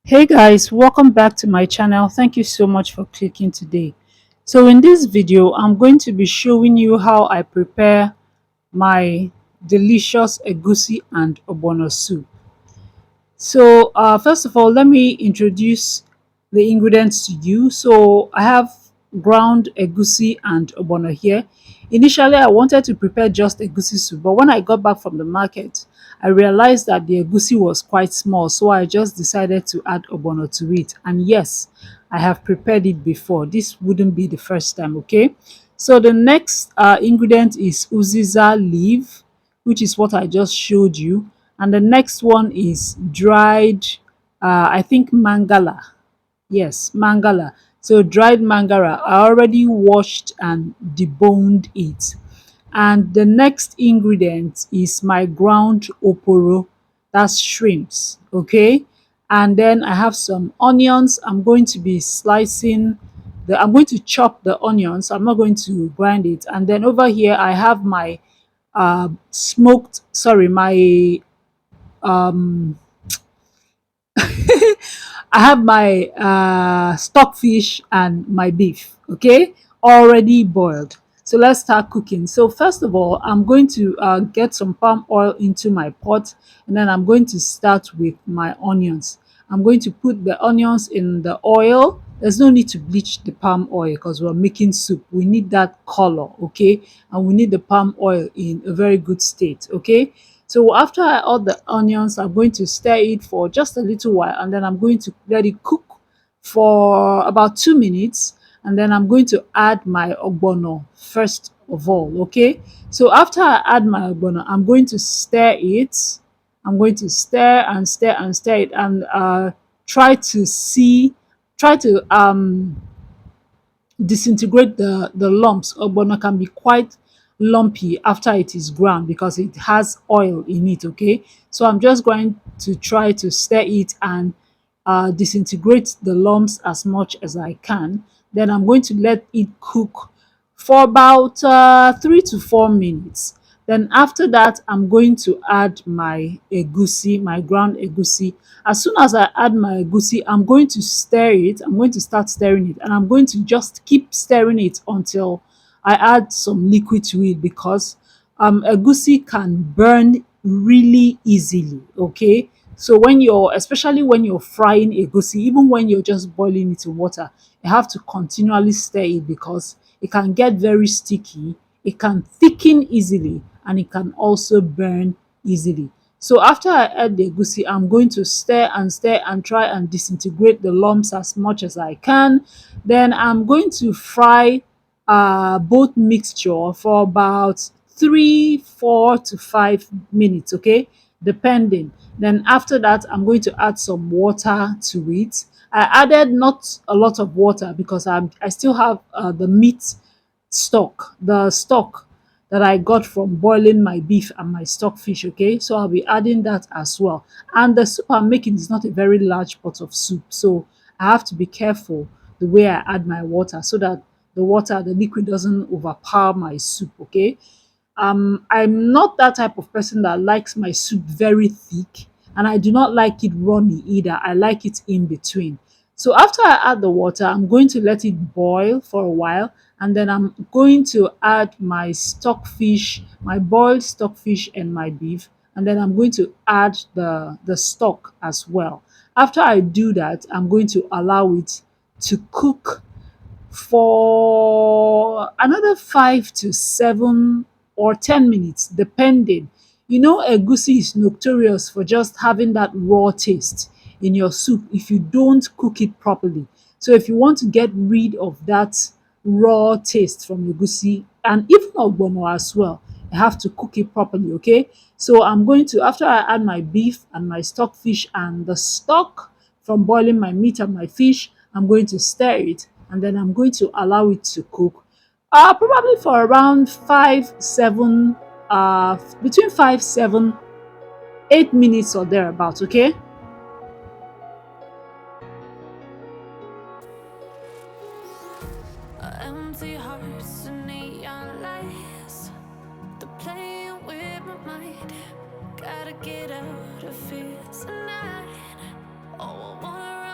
Hey guys, welcome back to my channel. Thank you so much for clicking today. So in this video, I'm going to be showing you how I prepare my delicious egusi and ogbono soup. So first of all, let me introduce the ingredients to you. So I have ground egusi and ogbono here. Initially, I wanted to prepare just egusi soup, but when I got back from the market, I realized that the egusi was quite small, so I just decided to add ogbono to it. And yes, I have prepared it before. This wouldn't be the first time, okay? So the next ingredient is uziza leaf, which is what I just showed you. And the next one is dried, I think mangala. Yes, mangala. So dried mangala. I already washed and deboned it. And the next ingredient is my ground oporo. That's shrimps. Okay. And then I have some onions. I'm going to be slicing I'm going to chop the onions. I'm not going to grind it. And then over here I have my my um I have my stockfish and my beef, okay, already boiled. So let's start cooking. So first of all, I'm going to get some palm oil into my pot, and then I'm going to start with my onions. I'm going to put the onions in the oil. There's no need to bleach the palm oil because we're making soup. We need that color, okay, and we need the palm oil in a very good state, okay. So after I add the onions, I'm going to stir it for just a little while, and then I'm going to let it cook for about 2 minutes, and then I'm going to add my ogbono first of all, okay? So after I add my ogbono, I'm going to stir it. I'm going to stir and stir and stir it and try to see, try to disintegrate the lumps. Ogbono can be quite lumpy after it is ground because it has oil in it, okay. So I'm just going to try to stir it and disintegrate the lumps as much as I can. Then I'm going to let it cook for about 3 to 4 minutes. Then after that, I'm going to add my egusi, my ground egusi. As soon as I add my egusi, I'm going to stir it. I'm going to start stirring it, and I'm going to just keep stirring it until I add some liquid to it because egusi can burn really easily, okay? So when you're, especially when you're frying egusi, even when you're just boiling it in water, you have to continually stir it because it can get very sticky, it can thicken easily, and it can also burn easily. So after I add the egusi, I'm going to stir and try and disintegrate the lumps as much as I can. Then I'm going to fry both mixture for about 3, 4 to 5 minutes, okay, depending. Then after that, I'm going to add some water to it. I added not a lot of water because I still have the meat stock, the stock that I got from boiling my beef and my stockfish, okay? So I'll be adding that as well. And the soup I'm making is not a very large pot of soup, so I have to be careful the way I add my water so that the liquid doesn't overpower my soup, okay? I'm not that type of person that likes my soup very thick, and I do not like it runny either. I like it in between. So after I add the water, I'm going to let it boil for a while, and then I'm going to add my stockfish, my boiled stockfish and my beef, and then I'm going to add the stock as well. After I do that, I'm going to allow it to cook for another 5 to 7 or 10 minutes, depending. You know, egusi is notorious for just having that raw taste in your soup if you don't cook it properly. So if you want to get rid of that raw taste from egusi and even ogbono as well, you have to cook it properly, okay? So I'm going to, after I add my beef and my stockfish and the stock from boiling my meat and my fish, I'm going to stir it, and then I'm going to allow it to cook probably for around 5 7 between 5 7 8 minutes or thereabouts, okay. Empty hearts and neon lights. They're playing with my mind. Gotta get out of here tonight. Oh, I wanna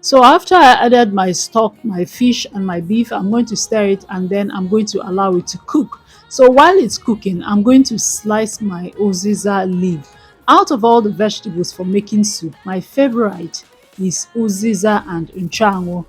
So after I added my stock, my fish and my beef, I'm going to stir it and then I'm going to allow it to cook. So while it's cooking, I'm going to slice my uziza leaf. Out of all the vegetables for making soup, my favorite is uziza and nchango.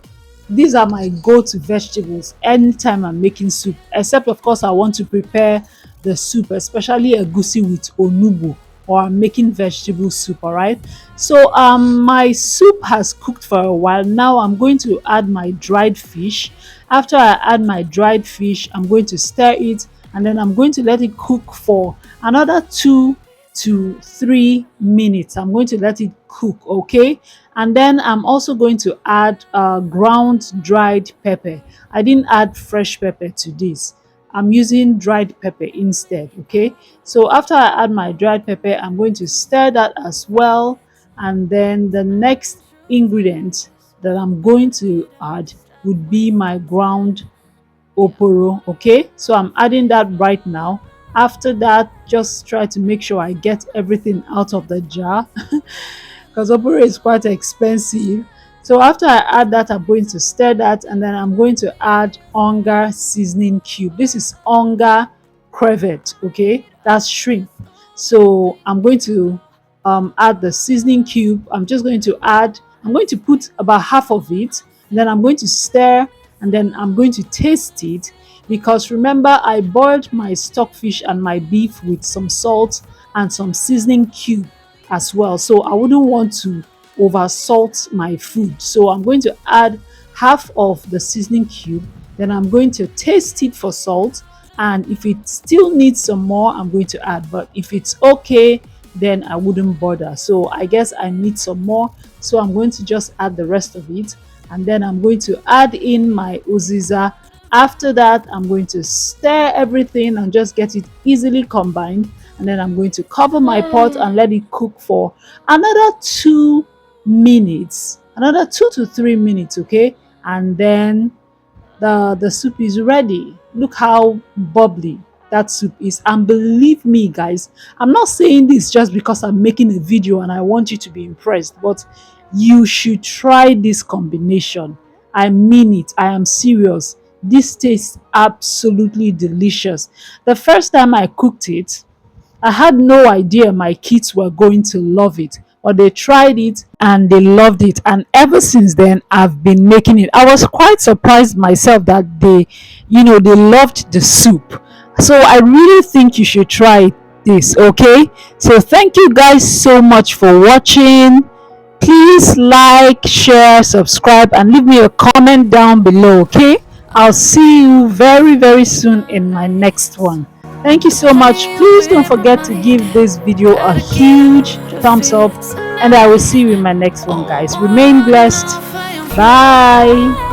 These are my go-to vegetables anytime I'm making soup, except of course I want to prepare the soup, especially egusi with onugbu, or I'm making vegetable soup. All right, so my soup has cooked for a while. Now I'm going to add my dried fish. After I add my dried fish, I'm going to stir it and then I'm going to let it cook for another 2 to 3 minutes. I'm going to let it cook, okay? And then I'm also going to add ground dried pepper. I didn't add fresh pepper to this. I'm using dried pepper instead, okay? So after I add my dried pepper, I'm going to stir that as well. And then the next ingredient that I'm going to add would be my ground oporo. Okay, so I'm adding that right now. After that, just try to make sure I get everything out of the jar because oporo is quite expensive. So after I add that, I'm going to stir that and then I'm going to add onga seasoning cube. This is onga crevet, okay? That's shrimp. So I'm going to add the seasoning cube. I'm going to put about half of it and then I'm going to stir and then I'm going to taste it because remember I boiled my stockfish and my beef with some salt and some seasoning cube as well. So I wouldn't want to over salt my food. So I'm going to add half of the seasoning cube. Then I'm going to taste it for salt. And if it still needs some more, I'm going to add. But if it's okay, then I wouldn't bother. So I guess I need some more. So I'm going to just add the rest of it. And then I'm going to add in my uziza. After that, I'm going to stir everything and just get it easily combined, and then I'm going to cover my pot and let it cook for another 2 minutes, another 2 to 3 minutes, okay? And then the soup is ready. Look how bubbly that soup is, and believe me guys, I'm not saying this just because I'm making a video and I want you to be impressed, but you should try this combination. I mean it, I am serious. This tastes absolutely delicious. The first time I cooked it, I had no idea my kids were going to love it, but they tried it and they loved it. And ever since then, I've been making it. I was quite surprised myself that they loved the soup. So I really think you should try this, okay? So thank you guys so much for watching. Please like, share, subscribe, and leave me a comment down below, okay? I'll see you very, very soon in my next one. Thank you so much. Please don't forget to give this video a huge thumbs up, and I will see you in my next one, guys. Remain blessed. Bye.